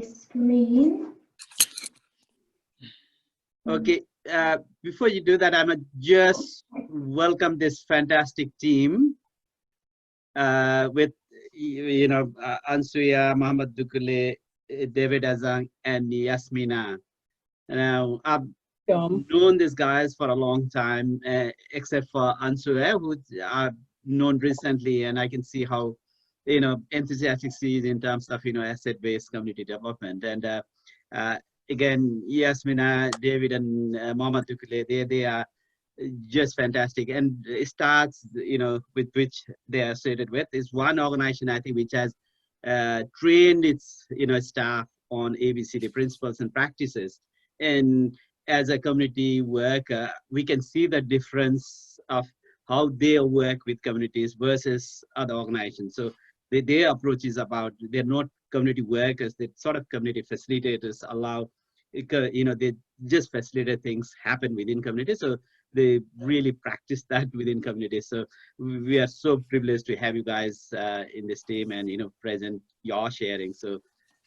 screen. Okay, before you do that, I'm gonna just welcome this fantastic team with, Ansuya, Mohammed Dukule, David Azang, and Yasmina. Now, I've known these guys for a long time, except for Ansuya, who I've known recently, and I can see how, enthusiastic she is in terms of, asset-based community development. And again, Yasmina, David, and Mohammed Dukule, they are just fantastic. And it starts, with which they are associated with is one organization, I think, which has trained its, staff on ABCD principles and practices. And as a community worker, we can see the difference of how they work with communities versus other organizations. So their approach is about, they're not community workers, they're sort of community facilitators, they just facilitate things happen within communities. So they really practice that within communities. So we are so privileged to have you guys in this team and, present your sharing. So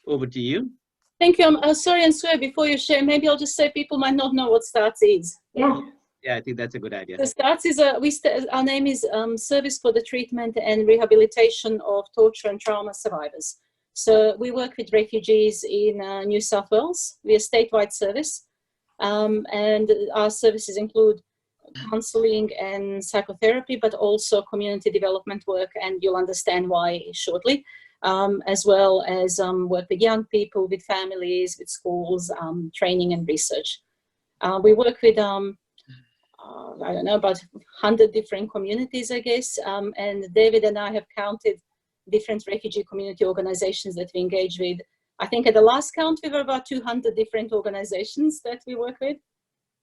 over to you. Thank you. I'm sorry, Ansuya, before you share, maybe I'll just say people might not know what STARTS is. Yeah, I think that's a good idea. So STARTS is our name is Service for the Treatment and Rehabilitation of Torture and Trauma Survivors. So we work with refugees in New South Wales. We're a statewide service, and our services include counseling and psychotherapy, but also community development work, and you'll understand why shortly, as well as work with young people, with families, with schools, training and research. We work with I don't know, about 100 different communities, I guess. And David and I have counted different refugee community organizations that we engage with. I think at the last count, we were about 200 different organizations that we work with.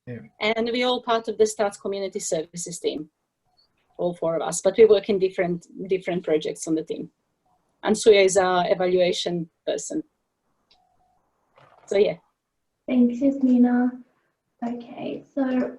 Yeah. And we're all part of the STARTS community services team, all four of us, but we work in different projects on the team. And Suya is our evaluation person. So yeah. Thanks, Yasmina. Okay, so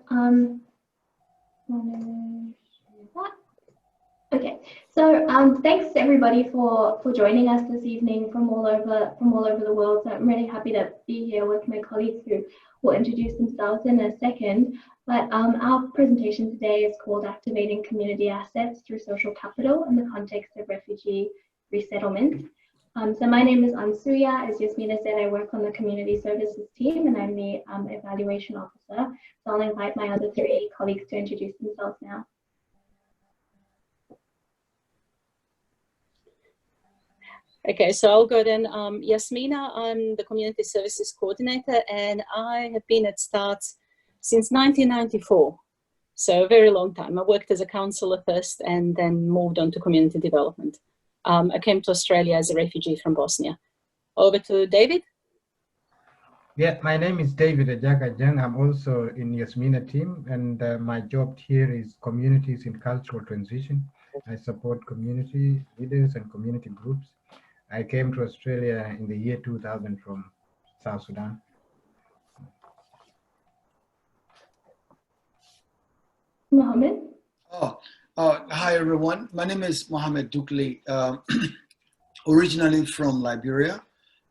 okay, so thanks everybody for joining us this evening from all over the world. So I'm really happy to be here with my colleagues who will introduce themselves in a second. But our presentation today is called Activating Community Assets Through Social Capital in the Context of Refugee Resettlement. So my name is Ansuya. As Yasmina said, I work on the community services team and I'm the evaluation officer. So I'll invite my other three colleagues to introduce themselves now. Okay, so I'll go then. Yasmina, I'm the community services coordinator and I have been at STARTS since 1994. So a very long time. I worked as a counsellor first and then moved on to community development. I came to Australia as a refugee from Bosnia. Over to David. Yeah, my name is David Ajagajang. I'm also in Yasmina team, and my job here is communities in cultural transition. I support community leaders and community groups. I came to Australia in the year 2000 from South Sudan. Mohammed. Hi everyone, my name is Mohammed Dukle, originally from Liberia.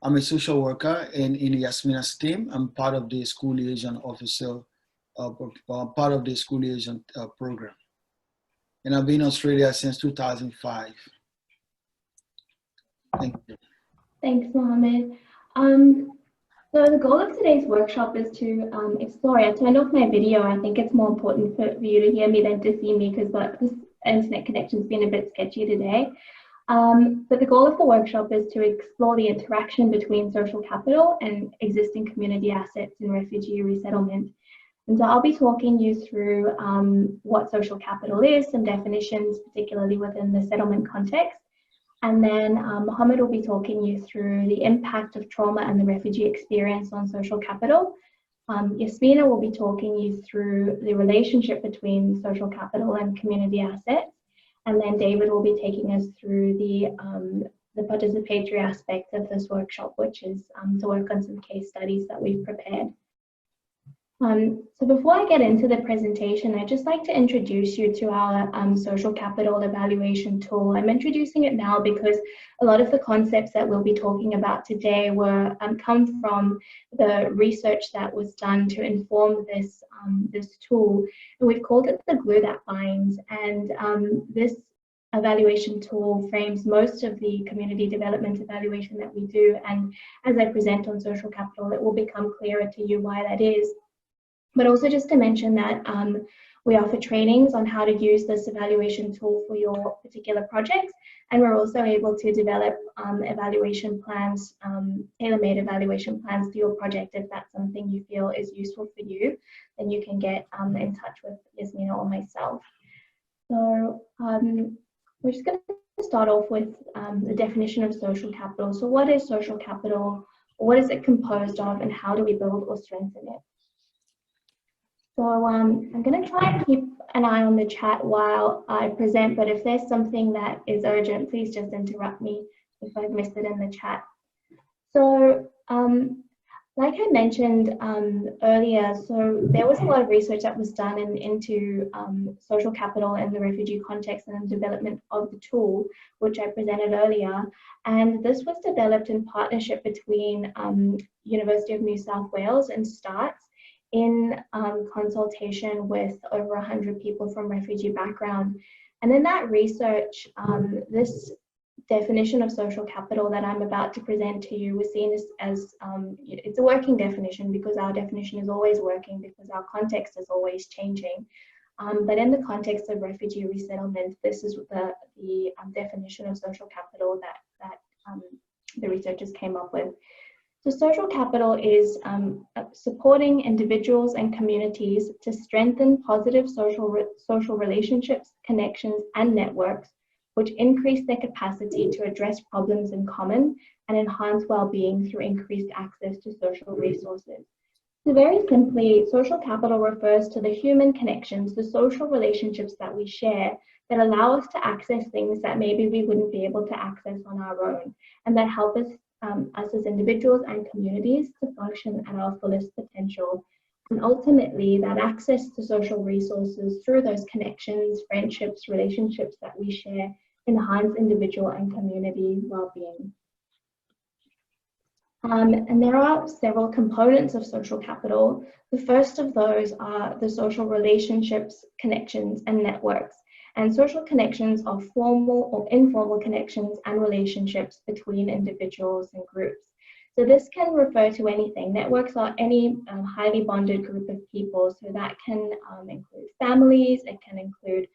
I'm a social worker in Yasmina's team. I'm part of the school liaison officer, part of the school liaison program. And I've been in Australia since 2005. Thank you. Thanks, Mohammed. So the goal of today's workshop is to explore. I turned off my video. I think it's more important for you to hear me than to see me because this internet connection's been a bit sketchy today. But the goal of the workshop is to explore the interaction between social capital and existing community assets in refugee resettlement. And so I'll be talking you through what social capital is, some definitions, particularly within the settlement context. And then Mohammed will be talking you through the impact of trauma and the refugee experience on social capital. Yasmina will be talking you through the relationship between social capital and community assets. And then David will be taking us through the participatory aspect of this workshop, which is to work on some case studies that we've prepared. So before I get into the presentation, I'd just like to introduce you to our social capital evaluation tool. I'm introducing it now because a lot of the concepts that we'll be talking about today were come from the research that was done to inform this, this tool. And we've called it the glue that binds. And this evaluation tool frames most of the community development evaluation that we do. And as I present on social capital, it will become clearer to you why that is. But also just to mention that we offer trainings on how to use this evaluation tool for your particular projects. And we're also able to develop evaluation plans, tailor-made evaluation plans to your project. If that's something you feel is useful for you, then you can get in touch with Yasmina or myself. So we're just going to start off with the definition of social capital. So what is social capital? What is it composed of, and how do we build or strengthen it? So I'm going to try and keep an eye on the chat while I present, but if there's something that is urgent, please just interrupt me if I've missed it in the chat. So like I mentioned earlier, so there was a lot of research that was done into social capital in the refugee context and the development of the tool, which I presented earlier. And this was developed in partnership between University of New South Wales and STARTS, in consultation with over 100 people from refugee background. And in that research, this definition of social capital that I'm about to present to you was seen as it's a working definition, because our definition is always working, because our context is always changing. But in the context of refugee resettlement, this is the definition of social capital that the researchers came up with. So social capital is supporting individuals and communities to strengthen positive social relationships, connections, and networks, which increase their capacity to address problems in common and enhance well-being through increased access to social resources. So very simply, social capital refers to the human connections, the social relationships that we share that allow us to access things that maybe we wouldn't be able to access on our own, and that help us as individuals and communities to function at our fullest potential. And ultimately, that access to social resources through those connections, friendships, relationships that we share enhance individual and community well-being. And there are several components of social capital. The first of those are the social relationships, connections, and networks. And social connections are formal or informal connections and relationships between individuals and groups. So this can refer to anything. Networks are any highly bonded group of people. So that can include families, it can include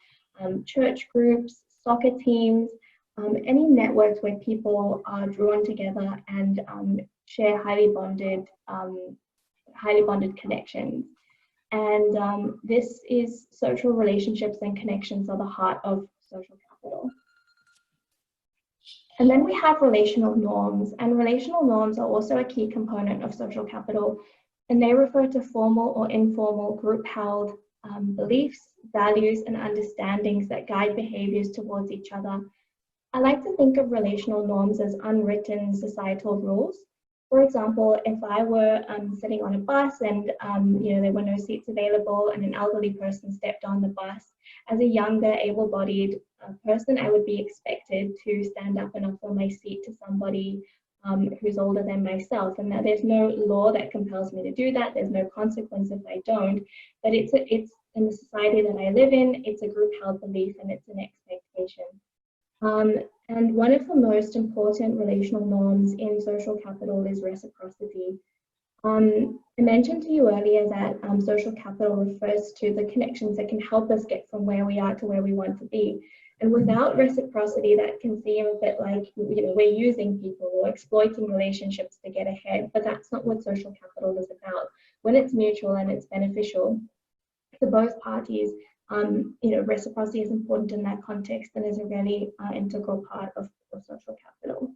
church groups, soccer teams, any networks where people are drawn together and share highly bonded connections. And this is social relationships and connections are the heart of social capital. And then we have relational norms, and relational norms are also a key component of social capital, and they refer to formal or informal group-held beliefs, values, and understandings that guide behaviors towards each other. I like to think of relational norms as unwritten societal rules. For example, if I were sitting on a bus and there were no seats available and an elderly person stepped on the bus, as a younger able-bodied person, I would be expected to stand up and offer my seat to somebody who's older than myself, and that there's no law that compels me to do that. There's no consequence if I don't, but it's in the society that I live in, it's a group-held belief and it's an expectation. And one of the most important relational norms in social capital is reciprocity. I mentioned to you earlier that social capital refers to the connections that can help us get from where we are to where we want to be. And without reciprocity, that can seem a bit like we're using people or exploiting relationships to get ahead, but that's not what social capital is about. When it's mutual and it's beneficial to both parties, reciprocity is important in that context and is a really integral part of social capital.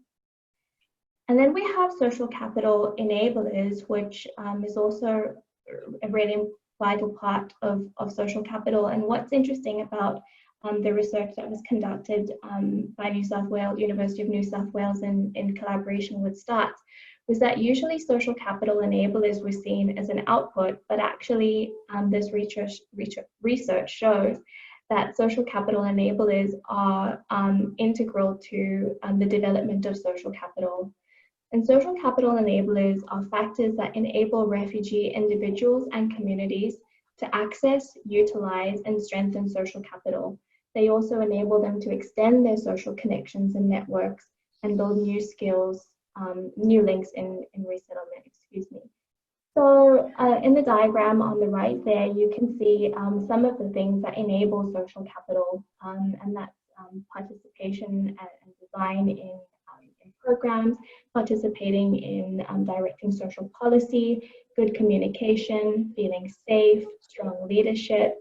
And then we have social capital enablers, which is also a really vital part of social capital. And what's interesting about the research that was conducted by University of New South Wales in collaboration with STARTS was that usually social capital enablers were seen as an output, but actually this research shows that social capital enablers are integral to the development of social capital. And social capital enablers are factors that enable refugee individuals and communities to access, utilize, and strengthen social capital. They also enable them to extend their social connections and networks and build new skills, new links in resettlement, excuse me. So in the diagram on the right there, you can see some of the things that enable social capital, and that's participation and design in programs, participating in directing social policy, good communication, feeling safe, strong leadership.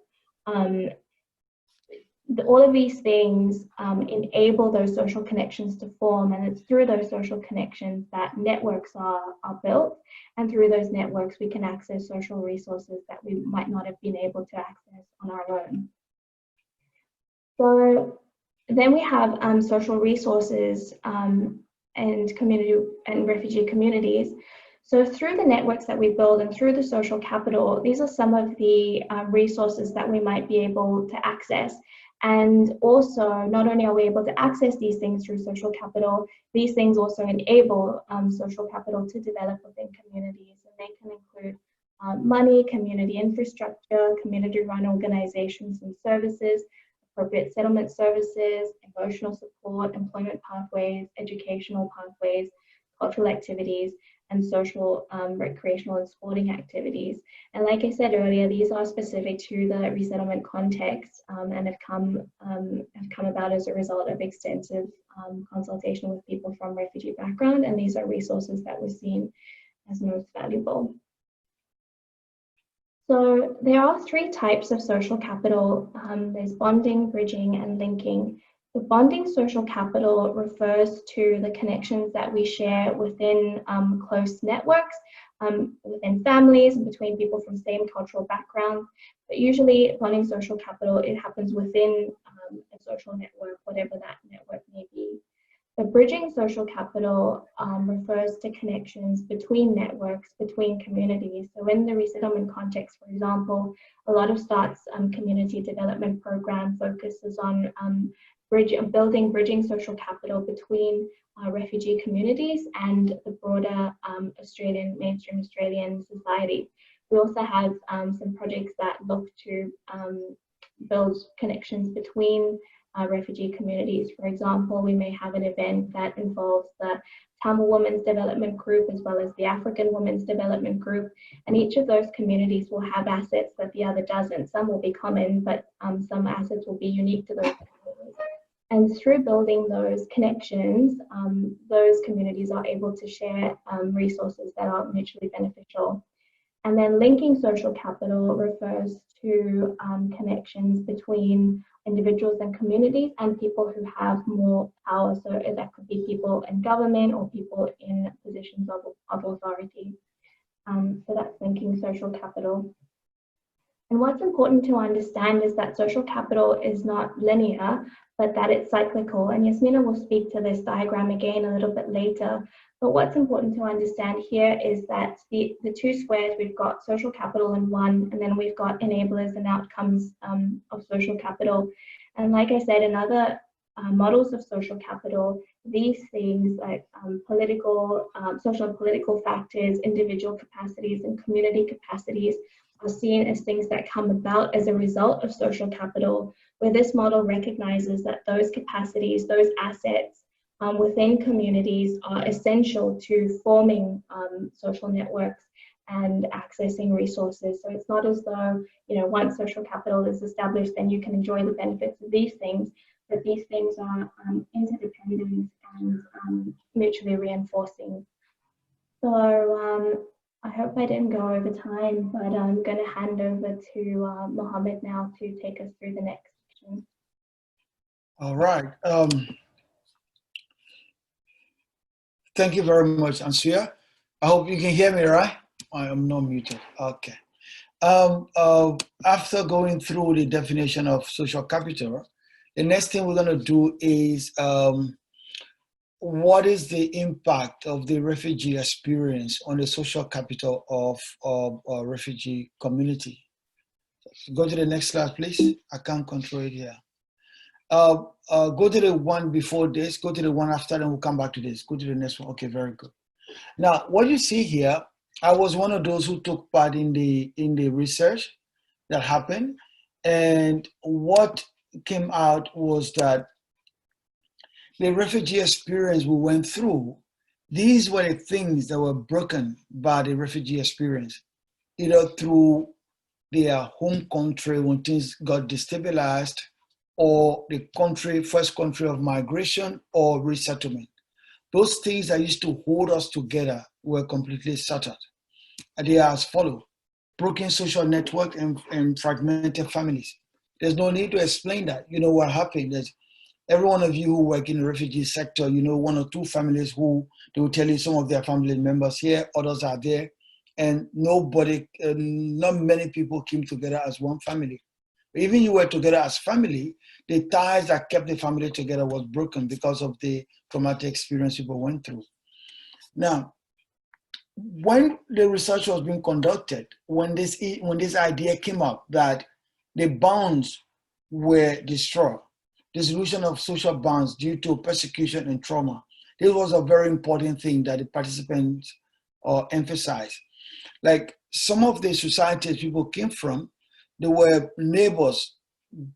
All of these things enable those social connections to form, and it's through those social connections that networks are built, and through those networks we can access social resources that we might not have been able to access on our own. So then we have social resources and community and refugee communities. So through the networks that we build and through the social capital, these are some of the resources that we might be able to access. And also, not only are we able to access these things through social capital, these things also enable social capital to develop within communities. And they can include money, community infrastructure, community-run organizations and services, appropriate settlement services, emotional support, employment pathways, educational pathways, cultural activities, and social, recreational and sporting activities. And like I said earlier, these are specific to the resettlement context and have come about as a result of extensive consultation with people from refugee background, and these are resources that were seen as most valuable. So there are three types of social capital. There's bonding, bridging, and linking. The bonding social capital refers to the connections that we share within close networks, within families, and between people from same cultural background. But usually bonding social capital, it happens within a social network, whatever that network may be. The bridging social capital refers to connections between networks, between communities. So in the resettlement context, for example, a lot of START's community development program focuses on bridging social capital between refugee communities and the broader mainstream Australian society. We also have some projects that look to build connections between refugee communities. For example, we may have an event that involves the Tamil Women's Development Group as well as the African Women's Development Group, and each of those communities will have assets that the other doesn't. Some will be common, but some assets will be unique to those communities. And through building those connections, those communities are able to share resources that are mutually beneficial. And then linking social capital refers to connections between individuals and communities and people who have more power. So that could be people in government or people in positions of authority. So that's linking social capital. And what's important to understand is that social capital is not linear, but that it's cyclical. And Yasmina will speak to this diagram again a little bit later. But what's important to understand here is that the two squares, we've got social capital in one, and then we've got enablers and outcomes of social capital. And like I said, in other models of social capital, these things like social and political factors, individual capacities, and community capacities are seen as things that come about as a result of social capital, where this model recognizes that those capacities, those assets within communities are essential to forming social networks and accessing resources. So it's not as though, once social capital is established, then you can enjoy the benefits of these things, but these things are interdependent and mutually reinforcing. So I hope I didn't go over time, but I'm going to hand over to Mohammed now to take us through the next section. All right. Thank you very much, Ansuya. I hope you can hear me, right? I am not muted. Okay. After going through the definition of social capital, the next thing we're going to do is what is the impact of the refugee experience on the social capital of a refugee community? Go to the next slide, please. I can't control it here. Go to the one before this, go to the one after, and we'll come back to this. Go to the next one. Okay, very good. Now, what you see here, I was one of those who took part in the research that happened, and what came out was that the refugee experience we went through, these were the things that were broken by the refugee experience, either through their home country when things got destabilized, or the first country of migration or resettlement. Those things that used to hold us together were completely shattered. And they are as follow: broken social network and fragmented families. There's no need to explain that. You know what happened. There's every one of you who work in the refugee sector, you know one or two families who they will tell you some of their family members here, others are there, and nobody, not many people came together as one family. Even you were together as family, the ties that kept the family together was broken because of the traumatic experience people went through. Now, when the research was being conducted, when this idea came up that the bonds were destroyed, dissolution of social bonds due to persecution and trauma, this was a very important thing that the participants emphasized. Like some of the societies people came from, there were neighbors,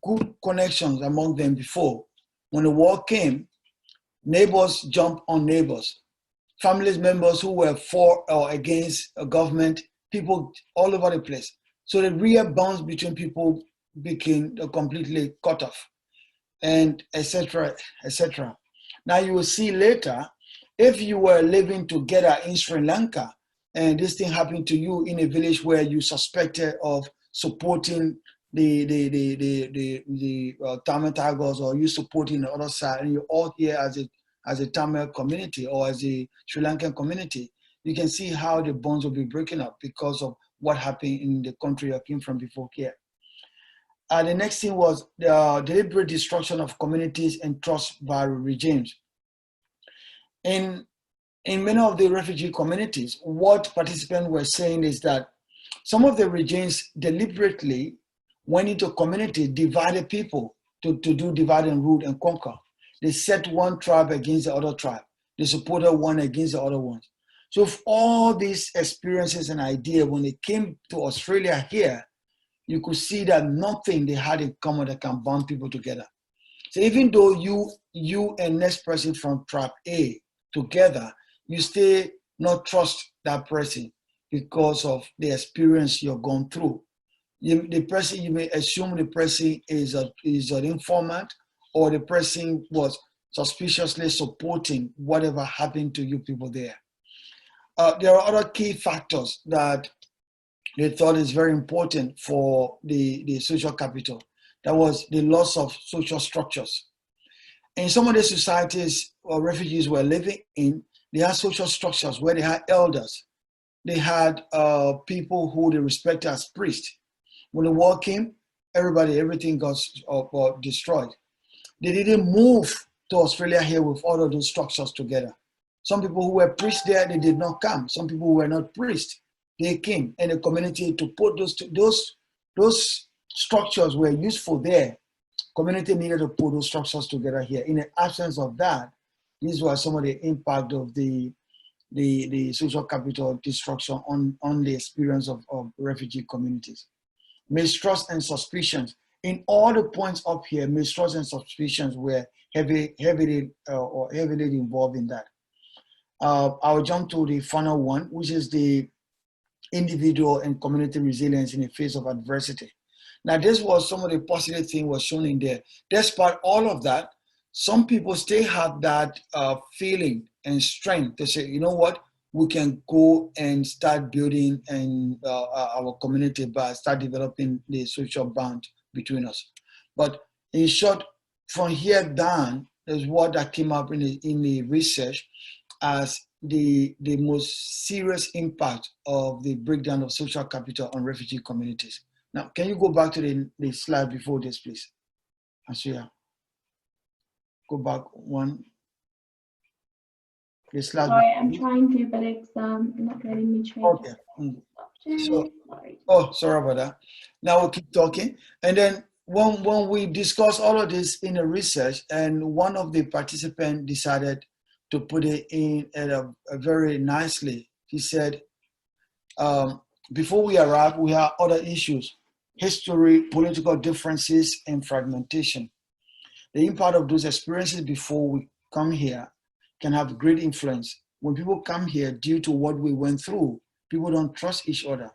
good connections among them before. When the war came, neighbors jumped on neighbors. Family members who were for or against a government, people all over the place. So the real bonds between people became completely cut off, and etc., etc. Now you will see later, if you were living together in Sri Lanka and this thing happened to you in a village where you suspected of supporting the Tamil Tigers, or you supporting the other side, and you're all here as a Tamil community or as a Sri Lankan community, you can see how the bonds will be breaking up because of what happened in the country you came from before here. The next thing was the deliberate destruction of communities and trust by regimes. In many of the refugee communities, what participants were saying is that some of the regimes deliberately went into community, divided people to do divide and rule and conquer. They set one tribe against the other tribe. They supported one against the other ones. So all these experiences and ideas, when they came to Australia here, you could see that nothing they had in common that can bond people together. So even though you and next person from tribe A together, you still not trust that person because of the experience you're going through. The person, you may assume the person is an informant, or the person was suspiciously supporting whatever happened to you people there. There are other key factors that they thought is very important for the social capital. That was the loss of social structures. In some of the societies or refugees were living in, they had social structures where they had elders. They had people who they respected as priests. When the war came, everything got destroyed. They didn't move to Australia here with all of those structures together. Some people who were priests there, they did not come. Some people who were not priests, they came, and the community to put those structures were useful there. Community needed to put those structures together here. In the absence of that, these were some of the impact of the social capital destruction on the experience of refugee communities. Mistrust and suspicions. In all the points up here, mistrust and suspicions were heavily involved in that. I'll jump to the final one, which is the individual and community resilience in the face of adversity. Now, this was some of the positive thing was shown in there. Despite all of that, some people still have that feeling and strength to say, you know what, we can go and start building our community by start developing the social bond between us. But in short, from here down, is what that came up in the research as the most serious impact of the breakdown of social capital on refugee communities. Now, can you go back to the slide before this, please? Asuya, go back one. This last Sorry, I'm trying to, but it's not letting me change. Okay. Stop sharing. So, Sorry. oh, sorry about that. Now we'll keep talking. And then when we discuss all of this in a research, and one of the participants decided to put it in at a very nicely. He said, before we arrive, we have other issues: history, political differences, and fragmentation. The impact of those experiences before we come here can have great influence. When people come here due to what we went through, people don't trust each other.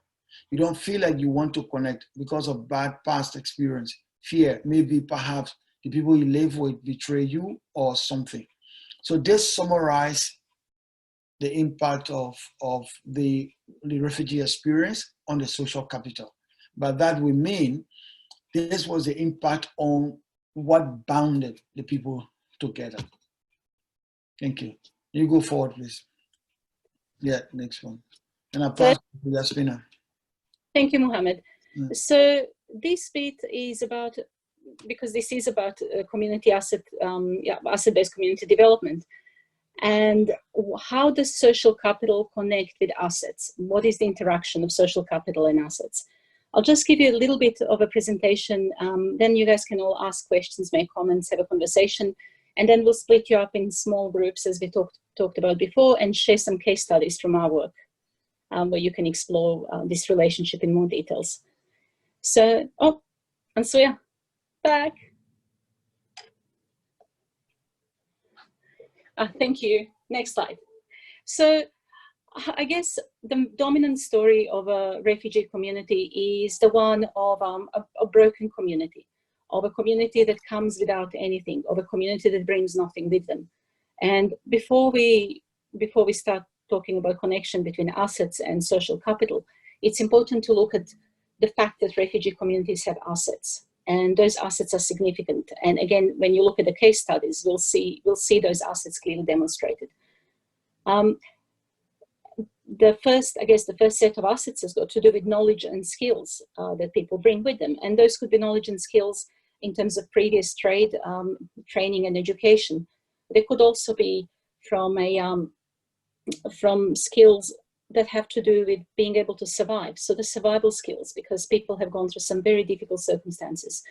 You don't feel like you want to connect because of bad past experience, fear, maybe perhaps the people you live with betray you or something. So this summarizes the impact of the refugee experience on the social capital. By that we mean this was the impact on what bounded the people together. Thank you. You go forward, please. Yeah, next one. And I pass to Yasmina. Thank you, Mohammed. So this bit is about, because this is about community asset-based community development. And how does social capital connect with assets? What is the interaction of social capital and assets? I'll just give you a little bit of a presentation. Then you guys can all ask questions, make comments, have a conversation. And then we'll split you up in small groups, as we talked about before, and share some case studies from our work, where you can explore this relationship in more details. So, oh, Ansuya, back. Thank you. Next slide. So I guess the dominant story of a refugee community is the one of a broken community, of a community that comes without anything, of a community that brings nothing with them. And before we start talking about connection between assets and social capital, it's important to look at the fact that refugee communities have assets, and those assets are significant. And again, when you look at the case studies, we'll see those assets clearly demonstrated. The first set of assets has got to do with knowledge and skills that people bring with them. And those could be knowledge and skills in terms of previous trade, training and education. They could also be from skills that have to do with being able to survive. So the survival skills, because people have gone through some very difficult circumstances.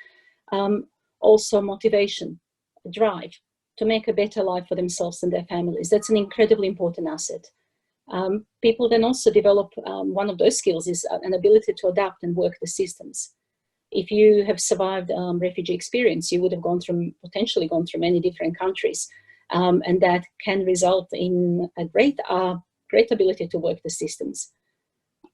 Also motivation, drive to make a better life for themselves and their families. That's an incredibly important asset. People then also develop, one of those skills is an ability to adapt and work the systems. If you have survived refugee experience, you would have potentially gone through many different countries. And that can result in a great ability to work the systems.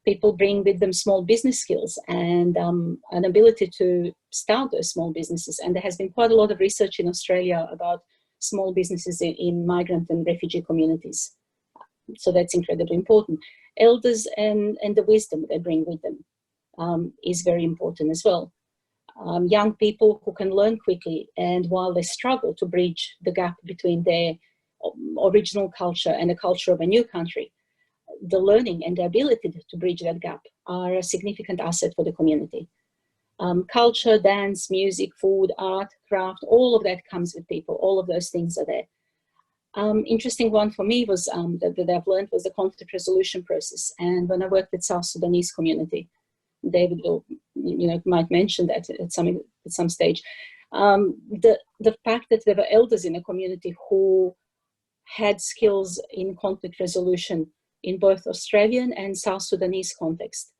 People bring with them small business skills and an ability to start those small businesses. And there has been quite a lot of research in Australia about small businesses in migrant and refugee communities. So that's incredibly important. Elders and the wisdom they bring with them is very important as well. Young people who can learn quickly, and while they struggle to bridge the gap between their original culture and the culture of a new country, the learning and the ability to bridge that gap are a significant asset for the community. Culture, dance, music, food, art, craft, all of that comes with people. All of those things are there. Interesting one for me was that I've learned was the conflict resolution process. And when I worked with South Sudanese community, David will, might mention that at some stage. The fact that there were elders in the community who had skills in conflict resolution in both Australian and South Sudanese context,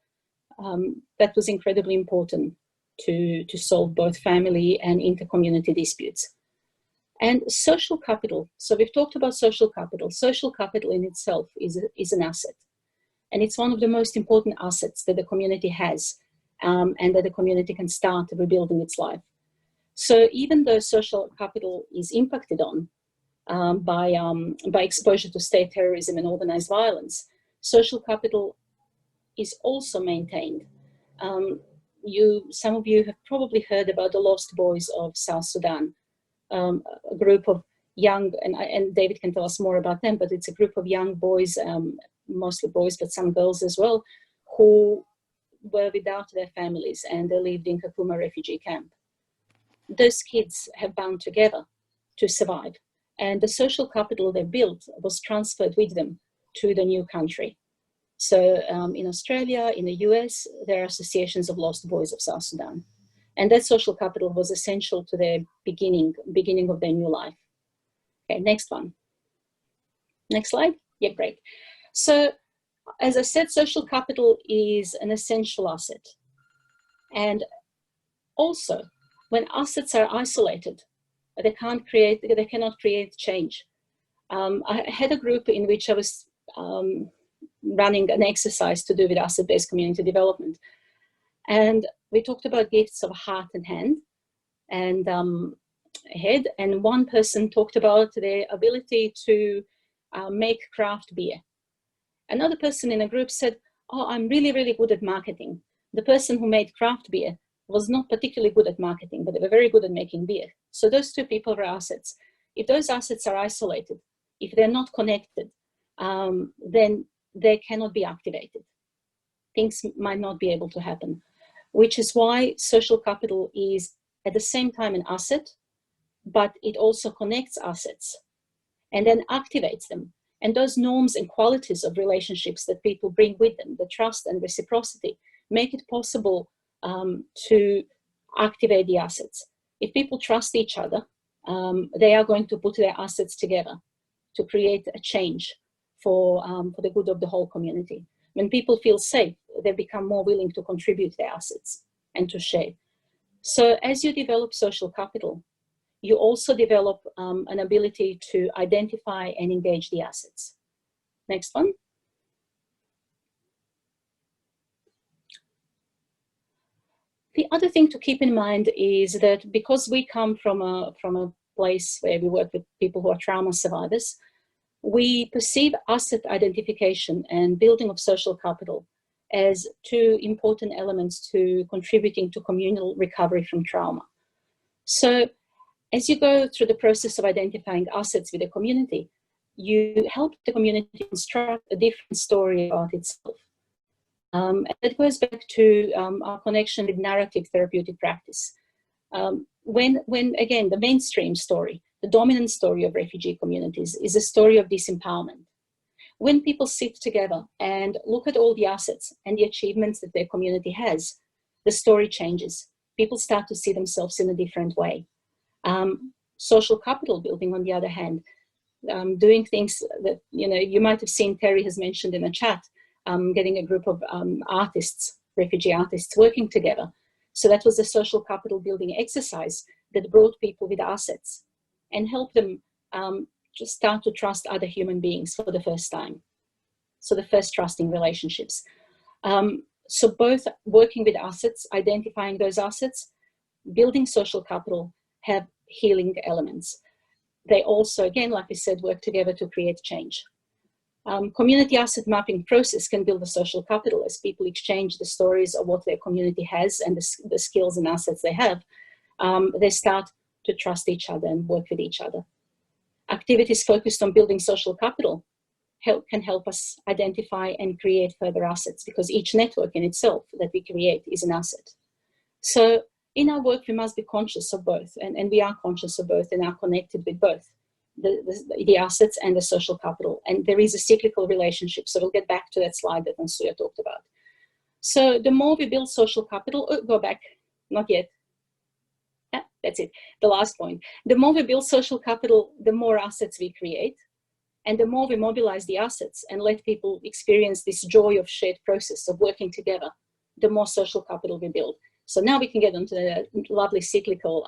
that was incredibly important to solve both family and inter-community disputes. And social capital. So we've talked about social capital. Social capital in itself is an asset. And it's one of the most important assets that the community has, and that the community can start rebuilding its life. So even though social capital is impacted on by exposure to state terrorism and organized violence, social capital is also maintained. Some of you have probably heard about the Lost Boys of South Sudan, a group of young, and David can tell us more about them, but it's a group of young boys, mostly boys, but some girls as well, who were without their families, and they lived in Kakuma refugee camp. Those kids have bound together to survive, and the social capital they built was transferred with them to the new country. So in Australia, in the US, there are associations of lost boys of South Sudan. And that social capital was essential to their beginning of their new life. Okay, next one. Next slide. Yeah, great. So as I said, social capital is an essential asset. And also, when assets are isolated, they cannot create change. I had a group in which I was running an exercise to do with asset-based community development. And we talked about gifts of heart and hand and head. And one person talked about their ability to make craft beer. Another person in a group said, oh, I'm really, really good at marketing. The person who made craft beer was not particularly good at marketing, but they were very good at making beer. So those two people were assets. If those assets are isolated, if they're not connected, then they cannot be activated. Things might not be able to happen, which is why social capital is at the same time an asset, but it also connects assets and then activates them. And those norms and qualities of relationships that people bring with them, the trust and reciprocity, make it possible to activate the assets. If people trust each other, they are going to put their assets together to create a change for the good of the whole community. When people feel safe, they become more willing to contribute their assets and to share. So as you develop social capital, you also develop an ability to identify and engage the assets. Next one. The other thing to keep in mind is that because we come from a place where we work with people who are trauma survivors, we perceive asset identification and building of social capital as two important elements to contributing to communal recovery from trauma. So as you go through the process of identifying assets with the community, you help the community construct a different story about itself. And that goes back to our connection with narrative therapeutic practice. When again, the mainstream story, the dominant story of refugee communities is a story of disempowerment. When people sit together and look at all the assets and the achievements that their community has, the story changes. People start to see themselves in a different way. Social capital building, on the other hand, doing things that, you might have seen Terry has mentioned in the chat, getting a group of artists, refugee artists, working together. So that was a social capital building exercise that brought people with assets and helped them just start to trust other human beings for the first time. So the first trusting relationships. So both working with assets, identifying those assets, building social capital have healing elements. They also, again, like I said, work together to create change. Community asset mapping process can build a social capital as people exchange the stories of what their community has and the skills and assets they have. They start to trust each other and work with each other. Activities focused on building social capital can help us identify and create further assets, because each network in itself that we create is an asset. So in our work, we must be conscious of both, and we are conscious of both and are connected with both. The assets and the social capital. And there is a cyclical relationship. So we'll get back to that slide that Ansuya talked about. So the more we build social capital, go back, not yet. Yeah, that's it, the last point. The more we build social capital, the more assets we create. And the more we mobilize the assets and let people experience this joy of shared process of working together, the more social capital we build. So now we can get onto the lovely cyclical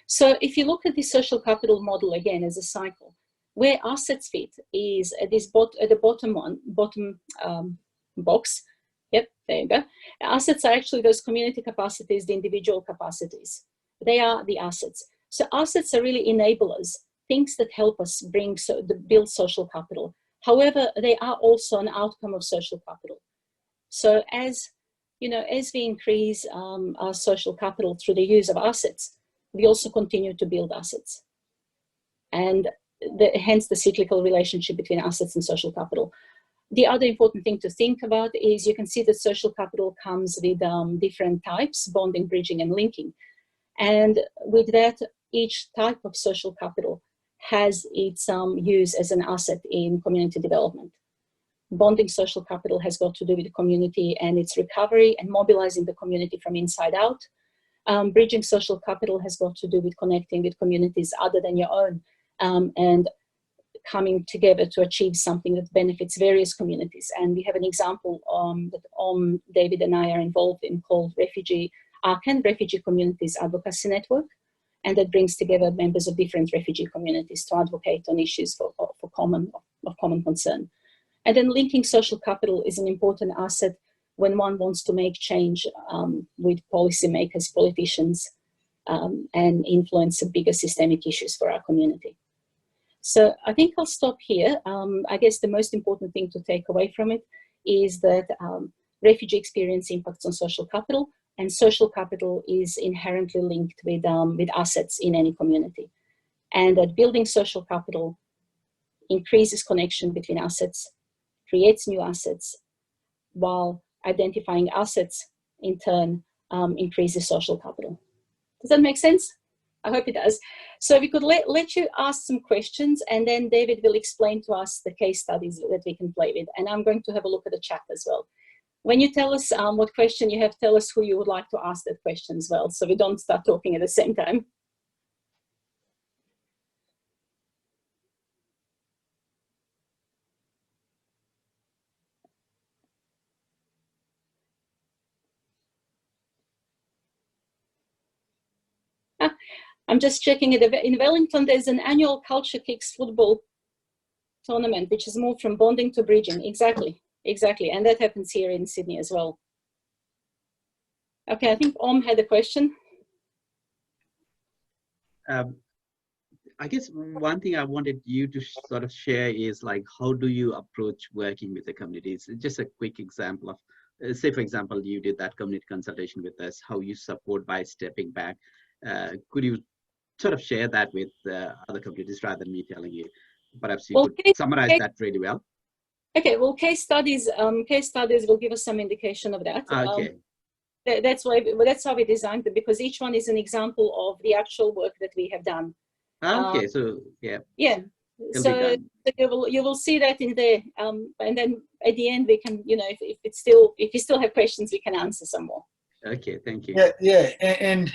So if you look at the social capital model again as a cycle, where assets fit is at the bottom box. Yep, there you go. Assets are actually those community capacities, the individual capacities. They are the assets. So assets are really enablers, things that help us build social capital. However, they are also an outcome of social capital. So as we increase our social capital through the use of assets, we also continue to build assets. And hence the cyclical relationship between assets and social capital. The other important thing to think about is you can see that social capital comes with different types, bonding, bridging, and linking. And with that, each type of social capital has its use as an asset in community development. Bonding social capital has got to do with the community and its recovery and mobilizing the community from inside out. Bridging social capital has got to do with connecting with communities other than your own, and coming together to achieve something that benefits various communities. And we have an example that David and I are involved in called Refugee Communities Advocacy Network. And that brings together members of different refugee communities to advocate on issues of common concern. And then linking social capital is an important asset when one wants to make change with policymakers, politicians, and influence bigger systemic issues for our community. So I think I'll stop here. I guess the most important thing to take away from it is that refugee experience impacts on social capital, and social capital is inherently linked with assets in any community. And that building social capital increases connection between assets, creates new assets, while identifying assets in turn increases social capital. Does that make sense? I hope it does. So we could let you ask some questions, and then David will explain to us the case studies that we can play with. And I'm going to have a look at the chat as well. When you tell us what question you have, tell us who you would like to ask that question as well, so we don't start talking at the same time. I'm just checking it. In Wellington, there's an annual Culture Kicks football tournament, which has moved from bonding to bridging. Exactly. And that happens here in Sydney as well. Okay, I think had a question. I guess one thing I wanted you to sort of share is like, how do you approach working with the communities? Just a quick example of, say for example, you did that community consultation with us, how you support by stepping back. Could you sort of share that with other communities rather than me telling you? Perhaps you could summarize that really well. Okay, well, case studies will give us some indication of that. Okay. That's how we designed it, because each one is an example of the actual work that we have done. Okay, so yeah. Yeah. So you will see that in there, and then at the end we can, if you still have questions, we can answer some more. Okay, thank you. Yeah, and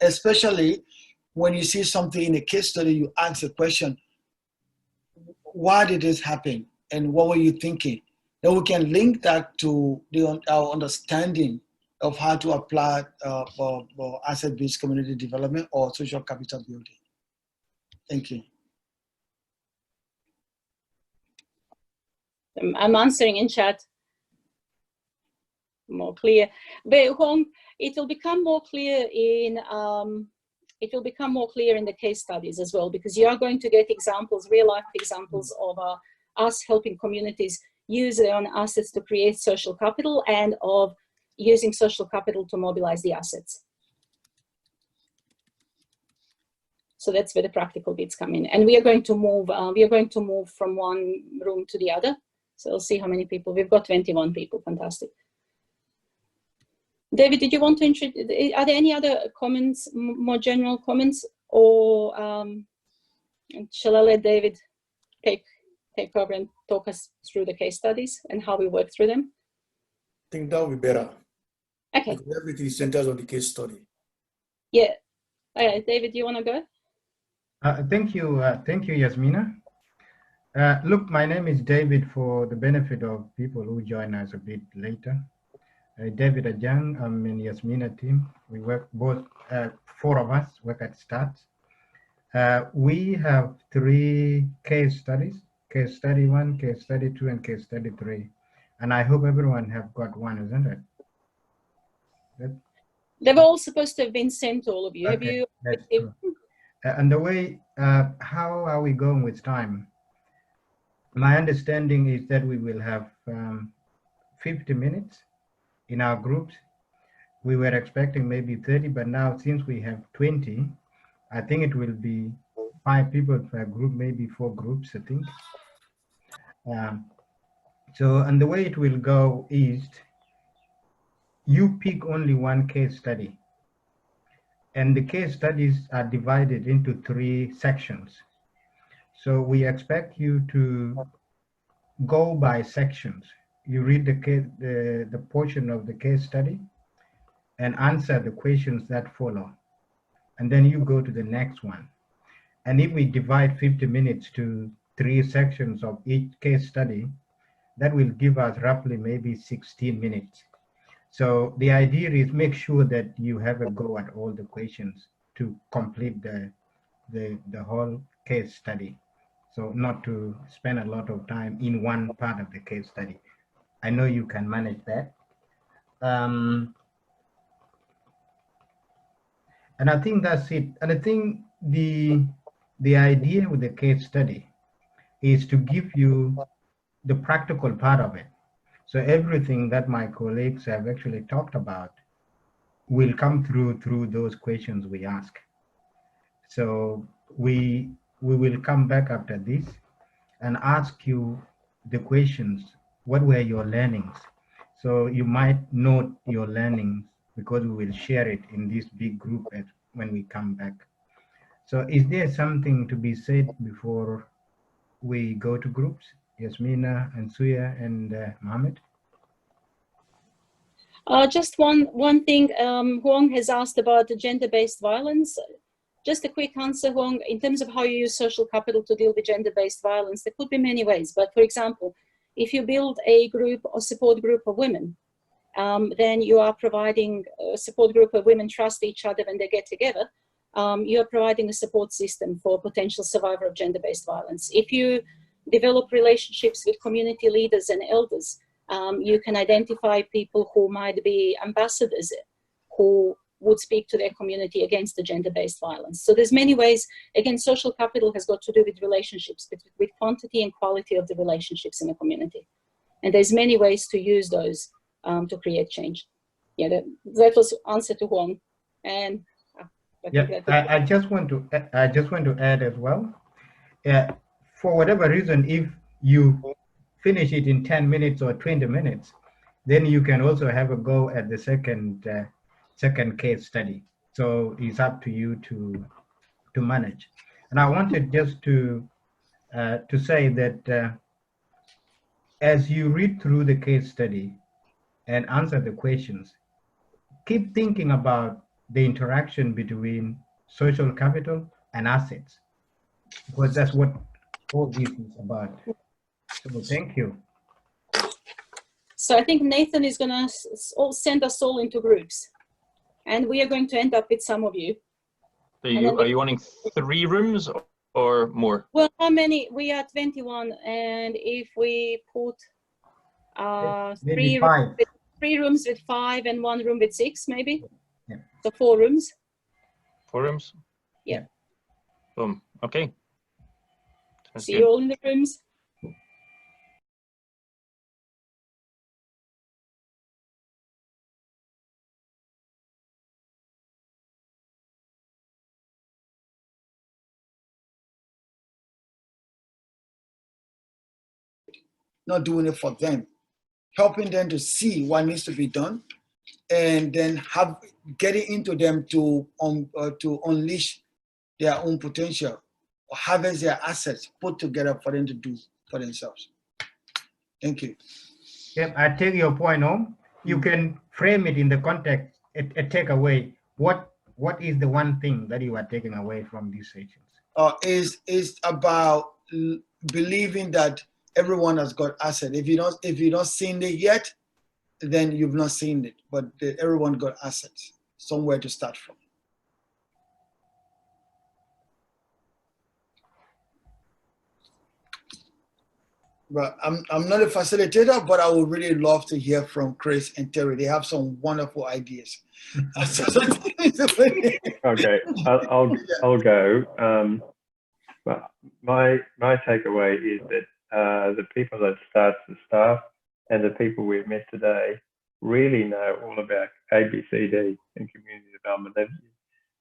especially when you see something in a case study, you ask a question: why did this happen, and what were you thinking? Then we can link that to our understanding of how to apply for asset-based community development or social capital building. Thank you. I'm answering in chat. More clear. But Hong, it will become more clear in the case studies as well, because you are going to get examples, real life examples of us helping communities use their own assets to create social capital, and of using social capital to mobilize the assets. So that's where the practical bits come in. And we are going to move from one room to the other. So we'll see how many people. We've got 21 people. Fantastic. David, did you want to introduce? Are there any other comments, more general comments, or shall I let David take over and talk us through the case studies and how we work through them? I think that would be better. Okay. Because everything centers on the case study. Yeah. David, do you want to go? Thank you, Yasmina. Look, my name is David, for the benefit of people who join us a bit later. David Ajang, I'm in Yasmina team. We work both, 4 of us work at START. We have 3 case studies: case study 1, case study 2, and case study 3. And I hope everyone have got one, isn't it? They were all supposed to have been sent to all of you. Okay, Have you? that's true. And the way, how are we going with time? My understanding is that we will have 50 minutes in our groups. We were expecting maybe 30, but now since we have 20, I think it will be 5 people per group, maybe 4 groups, I think. So, and the way it will go is you pick only one case study. And the case studies are divided into 3 sections. So we expect you to go by sections. You read the portion of the case study and answer the questions that follow. And then you go to the next one. And if we divide 50 minutes to 3 sections of each case study, that will give us roughly maybe 16 minutes. So the idea is make sure that you have a go at all the questions to complete the whole case study. So not to spend a lot of time in one part of the case study. I know you can manage that. And I think that's it. And I think the idea with the case study is to give you the practical part of it. So everything that my colleagues have actually talked about will come through those questions we ask. So we will come back after this and ask you the questions. What were your learnings? So you might note your learnings because we will share it in this big group when we come back. So is there something to be said before we go to groups? Yasmina and Suya and Mohammed? Just one thing, Huang has asked about the gender-based violence. Just a quick answer, Huang, in terms of how you use social capital to deal with gender-based violence, there could be many ways. But for example, if you build a group or support group of women, then you are providing a support group of women trust each other when they get together. You are providing a support system for potential survivor of gender-based violence. If you develop relationships with community leaders and elders, you can identify people who might be ambassadors who would speak to their community against the gender-based violence. So there's many ways. Again, social capital has got to do with relationships, with quantity and quality of the relationships in the community. And there's many ways to use those to create change. Yeah, that was answer to Huang. And yeah, I just want to add as well. For whatever reason, if you finish it in 10 minutes or 20 minutes, then you can also have a go at the second case study. So it's up to you to manage. And I wanted just to say that as you read through the case study and answer the questions, keep thinking about the interaction between social capital and assets, because that's what all this is about. So thank you. So I think Nathan is going to send us all into groups, and we are going to end up with some of you. Are you wanting 3 rooms or more? Well, how many? We are 21, and if we put 3 rooms with 5 and 1 room with 6, maybe. Yeah. So 4 rooms. 4 rooms. Yeah. Boom. Okay. Sounds See good. you all in the rooms. Not doing it for them, helping them to see what needs to be done, and then getting into them to unleash their own potential, or harvest their assets put together for them to do for themselves. Thank you. Yep, I take your point home. You can frame it in the context, a takeaway. What is the one thing that you are taking away from these sessions? Is about believing that everyone has got asset. If you don't seen it yet, then you've not seen it. But everyone got assets, somewhere to start from. But I'm not a facilitator, but I would really love to hear from Chris and Terry. They have some wonderful ideas. Okay, I'll go. But my takeaway is that the people that start the staff and the people we've met today really know all about ABCD and community development.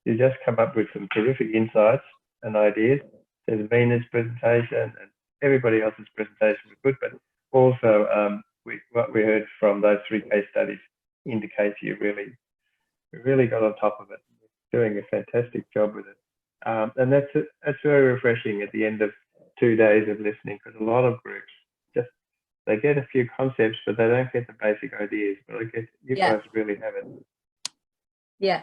You just come up with some terrific insights and ideas. There's Mina's presentation and everybody else's presentation was good, but also what we heard from those 3 case studies indicates you really got on top of it, doing a fantastic job with it. And that's very refreshing at the end of 2 days of listening, because a lot of groups just, they get a few concepts, but they don't get the basic ideas. But I guess you guys really have it. Yeah.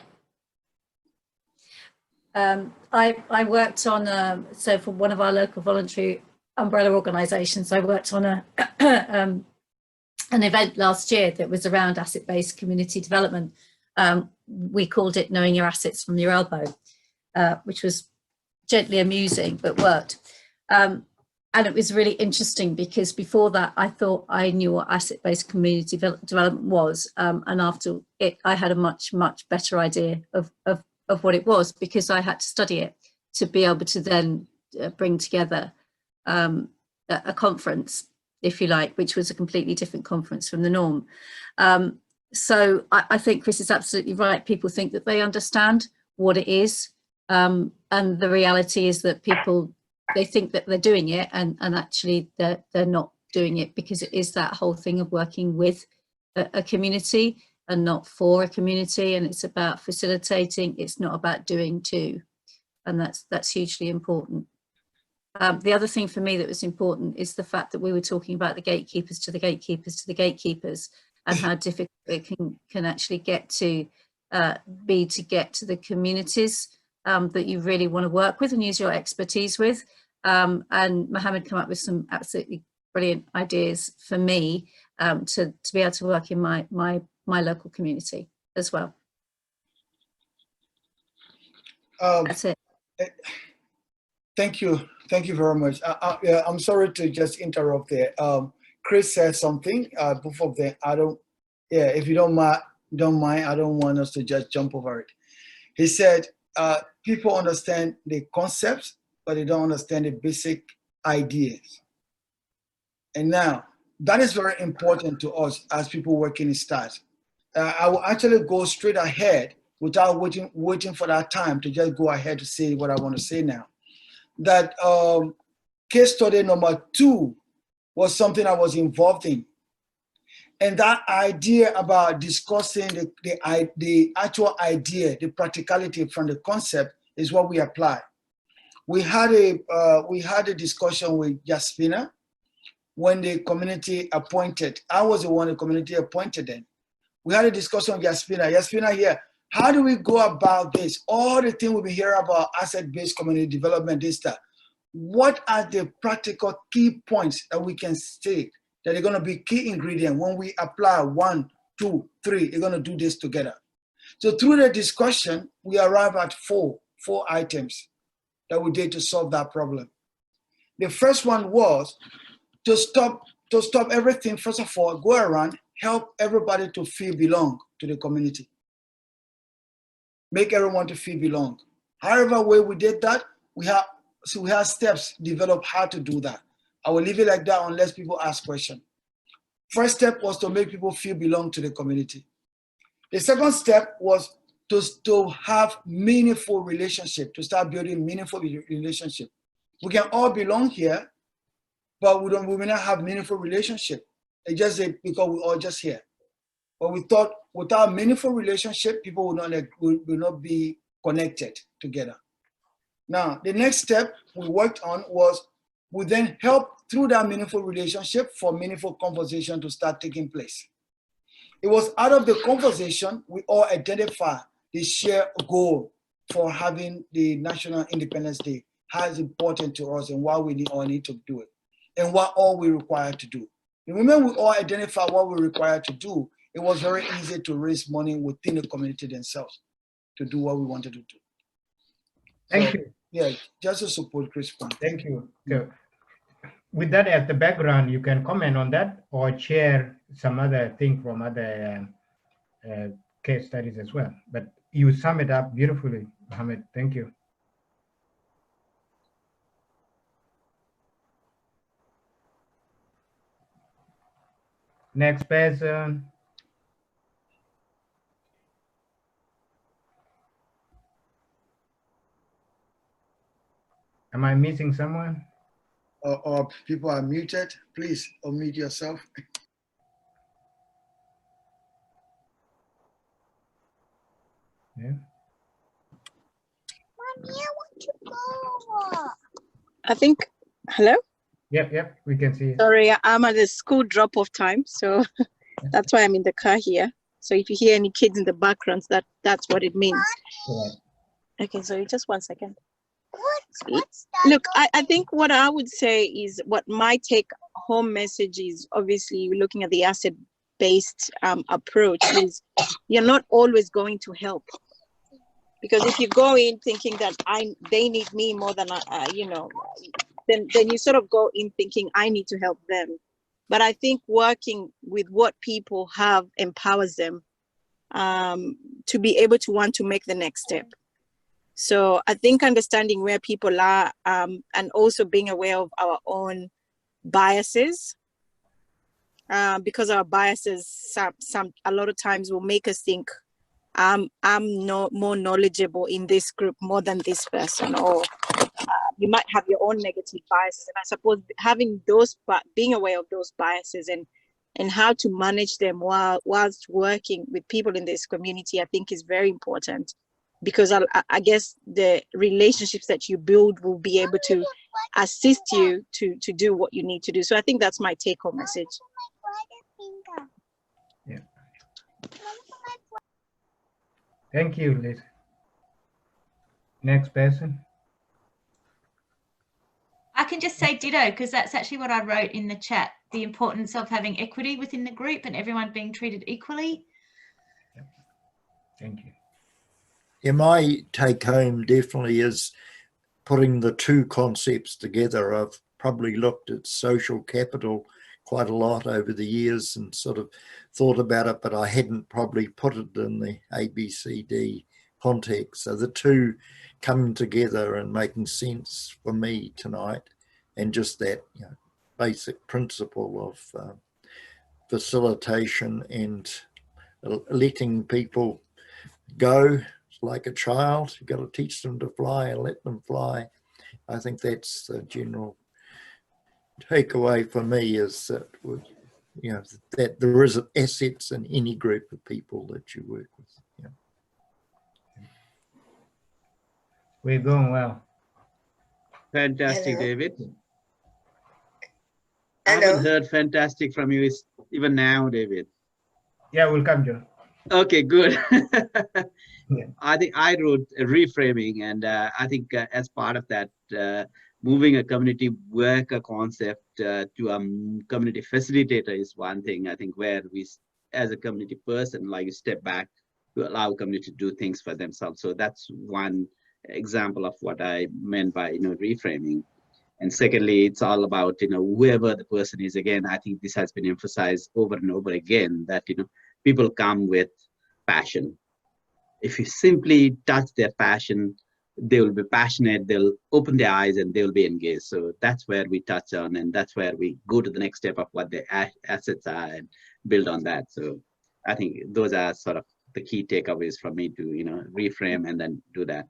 I worked on, so for one of our local voluntary umbrella organisations, I worked on an event last year that was around asset-based community development. We called it Knowing Your Assets from Your Elbow, which was gently amusing, but worked. And it was really interesting because before that, I thought I knew what asset-based community development was. And after it, I had a much, much better idea of what it was, because I had to study it to be able to then bring together a conference, if you like, which was a completely different conference from the norm. So I think Chris is absolutely right. People think that they understand what it is. And the reality is that people, they think that they're doing it, and actually they're not doing it, because it is that whole thing of working with a community and not for a community, and it's about facilitating, it's not about doing to, and that's hugely important. The other thing for me that was important is the fact that we were talking about the gatekeepers to the gatekeepers to the gatekeepers, and how difficult it can actually get to be to get to the communities that you really want to work with and use your expertise with. And Mohammed came up with some absolutely brilliant ideas for me to be able to work in my local community as well. That's it. Thank you very much. I'm sorry to just interrupt there. Chris said something. Both of them. If you don't mind, I don't want us to just jump over it. He said people understand the concepts, but they don't understand the basic ideas. And now that is very important to us as people working in START. I will actually go straight ahead without waiting for that time to just go ahead to say what I want to say now. That case study number 2 was something I was involved in. And that idea about discussing the actual idea, the practicality from the concept, is what we apply. We had a discussion with Jaspina when the community appointed. I was the one the community appointed then. We had a discussion with Jaspina. Jaspina here, how do we go about this? All the things we've been hearing about asset-based community development, this, that. What are the practical key points that we can state that are going to be key ingredient when we apply 1, 2, 3, you're going to do this together? So through the discussion, we arrive at four items that we did to solve that problem. The first one was to stop everything. First of all, go around, help everybody to feel belong to the community. Make everyone to feel belong. However way we did that, we have steps developed how to do that. I will leave it like that unless people ask questions. First step was to make people feel belong to the community. The second step was to have meaningful relationship, to start building meaningful relationship. We can all belong here, but we may not have meaningful relationship. It's just because we're all just here. But we thought without meaningful relationship, people will not be connected together. Now, the next step we worked on was we then helped through that meaningful relationship for meaningful conversation to start taking place. It was out of the conversation we all identify the shared goal for having the National Independence Day, how it's important to us and why we all need to do it, and what all we require to do. And when we all identify what we require to do, it was very easy to raise money within the community themselves to do what we wanted to do. Thank you. Yeah, just to support Chris' point. Thank you. So with that as the background, you can comment on that or share some other thing from other case studies as well. But you sum it up beautifully, Mohammed. Thank you. Next person. Am I missing someone? Or people are muted, please unmute yourself. Yeah. Mommy, I want to go. I think Hello? Yep, we can see it. Sorry, I'm at the school drop-off time, so that's why I'm in the car here. So if you hear any kids in the background, that's what it means. Right. Okay, so just 1 second. Look, I think what I would say is what my take-home message is, obviously looking at the asset-based approach, is you're not always going to help. Because if you go in thinking that they need me more than then you sort of go in thinking I need to help them. But I think working with what people have empowers them to be able to want to make the next step. So I think understanding where people are and also being aware of our own biases, because our biases a lot of times will make us think I'm more knowledgeable in this group more than this person, or you might have your own negative biases. And I suppose having those, being aware of those biases and how to manage them whilst working with people in this community, I think is very important, because I guess the relationships that you build will be able to assist you to do what you need to do. So I think that's my take-home message. Yeah. Thank you, Liz. Next person. I can just say ditto, because that's actually what I wrote in the chat, the importance of having equity within the group and everyone being treated equally. Yep. Thank you. Yeah, my take home definitely is putting the two concepts together. I've probably looked at social capital quite a lot over the years and sort of thought about it, but I hadn't probably put it in the ABCD context. So the two coming together and making sense for me tonight, and just that basic principle of facilitation and letting people go like a child. You've got to teach them to fly and let them fly. I think that's the general takeaway for me, is that that there is assets in any group of people that you work with. Yeah. We're going well. Fantastic, Hello. David. I Hello. haven't heard fantastic from you even now, David. Yeah, we'll come, John. Okay, good. Yeah. I think I wrote reframing, and I think as part of that, moving a community worker concept to a community facilitator is one thing. I think where we, as a community person, like step back to allow community to do things for themselves. So that's one example of what I meant by reframing. And secondly, it's all about whoever the person is. Again, I think this has been emphasized over and over again that people come with passion. If you simply touch their passion, they will be passionate, they'll open their eyes, and they'll be engaged. So that's where we touch on, and that's where we go to the next step of what their assets are and build on that. So I think those are sort of the key takeaways from me to reframe and then do that.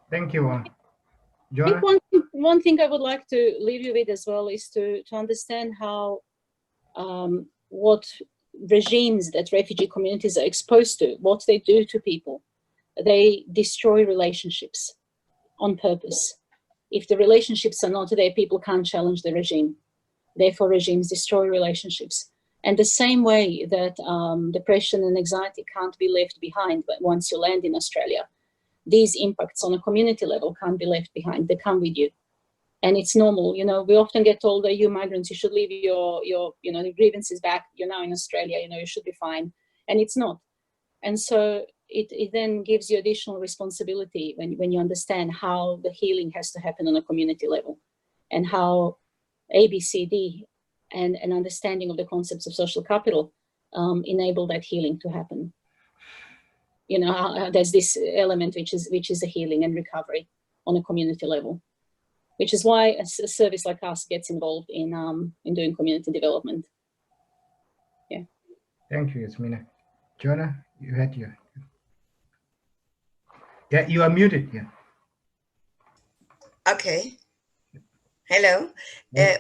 Thank you, I Jonah. think one thing I would like to leave you with as well is to understand how what regimes that refugee communities are exposed to, what they do to people. They destroy relationships on purpose. If the relationships are not there, people can't challenge the regime. Therefore, regimes destroy relationships. And the same way that depression and anxiety can't be left behind, but once you land in Australia, these impacts on a community level can't be left behind. They come with you. And it's normal, we often get told that you migrants, you should leave your grievances back. You're now in Australia, you should be fine. And it's not. And so it then gives you additional responsibility when you understand how the healing has to happen on a community level, and how ABCD and an understanding of the concepts of social capital enable that healing to happen. There's this element which is a healing and recovery on a community level, which is why a service like us gets involved in doing community development. Yeah. Thank you, Yasmina. Jonah, you had your... Yeah, you are muted. Yeah. Okay. Hello.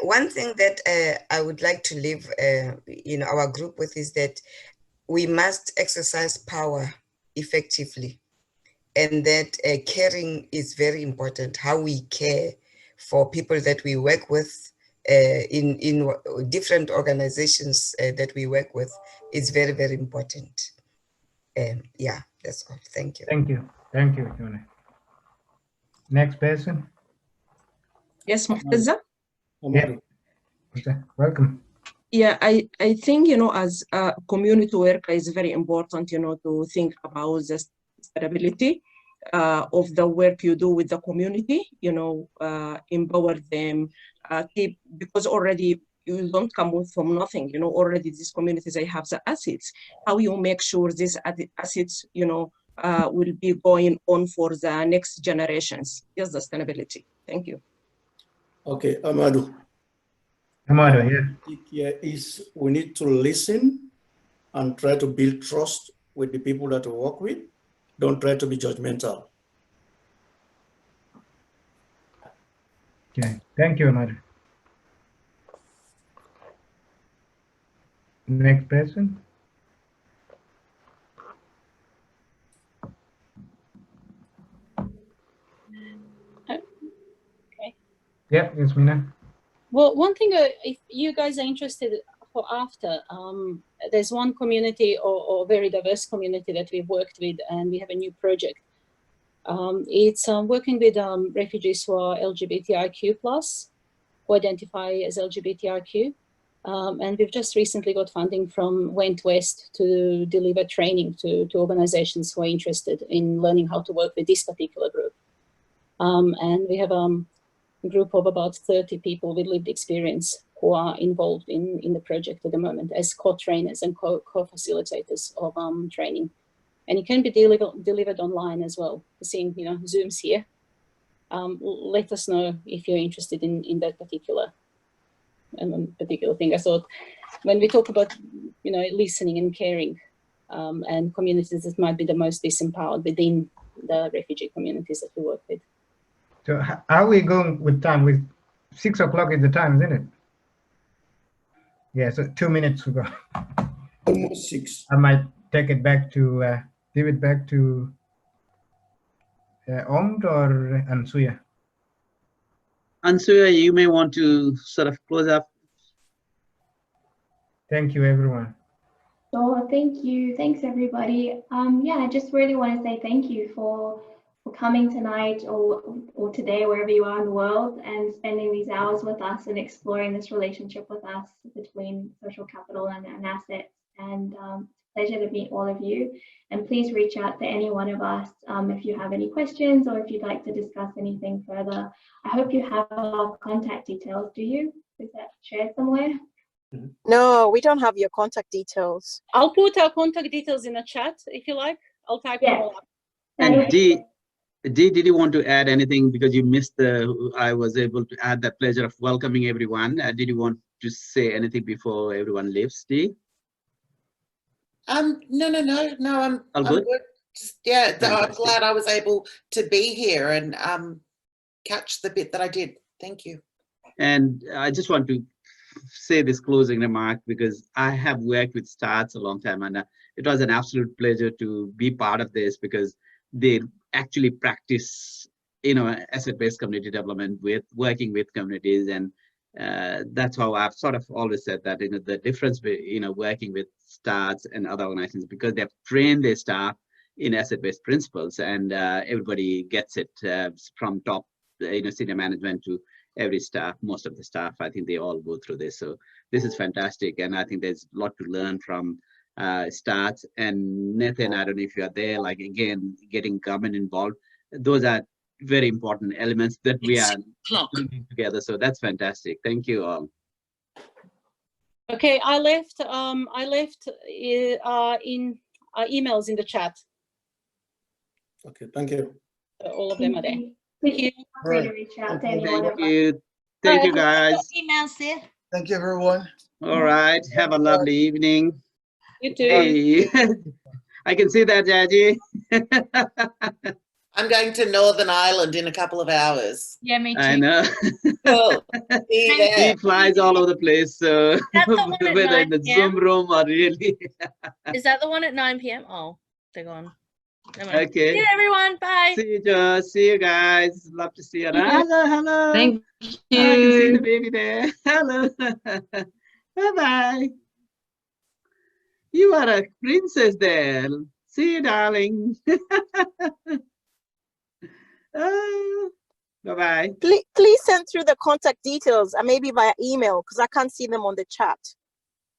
One thing that I would like to leave our group with is that we must exercise power effectively, and that caring is very important. How we care for people that we work with in different organizations that we work with is very, very important. Yeah, that's all. Thank you. Thank you. Thank you, Yone. Next person. Yes, Muhtaza. Yeah. Welcome. Yeah, I think, you know, as a community worker, it's very important, you know, to think about the sustainability of the work you do with the community, you know, empower them, because already you don't come from nothing, you know, already these communities, they have the assets. How you make sure these assets, you know, will be going on for the next generations. Yes, sustainability. Thank you. Okay, Amadou. Amadou, yeah. Here is we need to listen and try to build trust with the people that we work with. Don't try to be judgmental. Okay, thank you, Amadou. Next person. Okay. Yeah, Yasmina. Well, one thing, if you guys are interested for after, there's one community or very diverse community that we've worked with, and we have a new project. It's working with refugees who are LGBTIQ+, who identify as LGBTIQ. And we've just recently got funding from Went West to deliver training to organizations who are interested in learning how to work with this particular group. And we have a group of about 30 people with lived experience who are involved in the project at the moment as co-trainers and co-facilitators of training. And it can be delivered online as well. We're seeing, you know, Zooms here. Let us know if you're interested in that particular thing. I thought when we talk about, you know, listening and caring and communities that might be the most disempowered within the refugee communities that we work with. So how are we going with time? With 6 o'clock is the time, isn't it? Yeah, so 2 minutes to go. Almost 6. I might take it back to, give it back to Omd or Ansuya. Ansuya, you may want to sort of close up. Thank you, everyone. So thank you. Thanks, everybody. Yeah, I just really want to say thank you for coming tonight or today, wherever you are in the world, and spending these hours with us and exploring this relationship with us between social capital and assets. And pleasure to meet all of you. And please reach out to any one of us if you have any questions or if you'd like to discuss anything further. I hope you have our contact details. Do you? Is that shared somewhere? No, we don't have your contact details. I'll put our contact details in the chat if you like. I'll type them all up. And Dee, did you want to add anything, because you missed I was able to add that pleasure of welcoming everyone. Did you want to say anything before everyone leaves, Dee? No, I'm All good? good. Yeah, I'm Fantastic. glad I was able to be here and catch the bit that I did. Thank you. And I just want to say this closing remark, because I have worked with STARTS a long time, and it was an absolute pleasure to be part of this, because they actually practice, you know, asset-based community development with working with communities. And that's how I've sort of always said that, you know, the difference, you know, working with STARTS and other organizations, because they've trained their staff in asset-based principles, and everybody gets it from top, you know, senior management to every staff. Most of the staff, I think they all go through this. So this is fantastic, and I think there's a lot to learn from STARTS. And Nathan, I don't know if you are there, like, again, getting government involved. Those are very important elements that we are putting together. So that's fantastic. Thank you all. Okay, I left in emails in the chat. Okay, thank you. All of them are there. Thank you. Right. Thank you. Thank you, guys. Emails there. Thank you, everyone. All right. Have a lovely evening. You too. Hey, I can see that, Jaji. I'm going to Northern Ireland in a couple of hours. Yeah, me too. I know. Cool. See you there. He flies all over the place. So That's the one at whether 9 in the p.m.? Zoom room or really. Is that the one at 9 p.m.? Oh, they're gone. Okay. See you, everyone. Bye. See you, Joe. See you guys. Love to see you. Hello, hello. Thank I can see you. the baby there. Hello. Bye-bye. You are a princess there. See you, darling. Bye-bye. Please send through the contact details and maybe via email because I can't see them on the chat.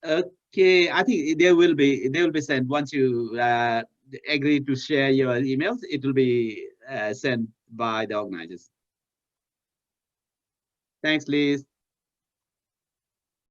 Okay, I think they will be sent once you agree to share your emails. It will be sent by the organizers. Thanks, Liz.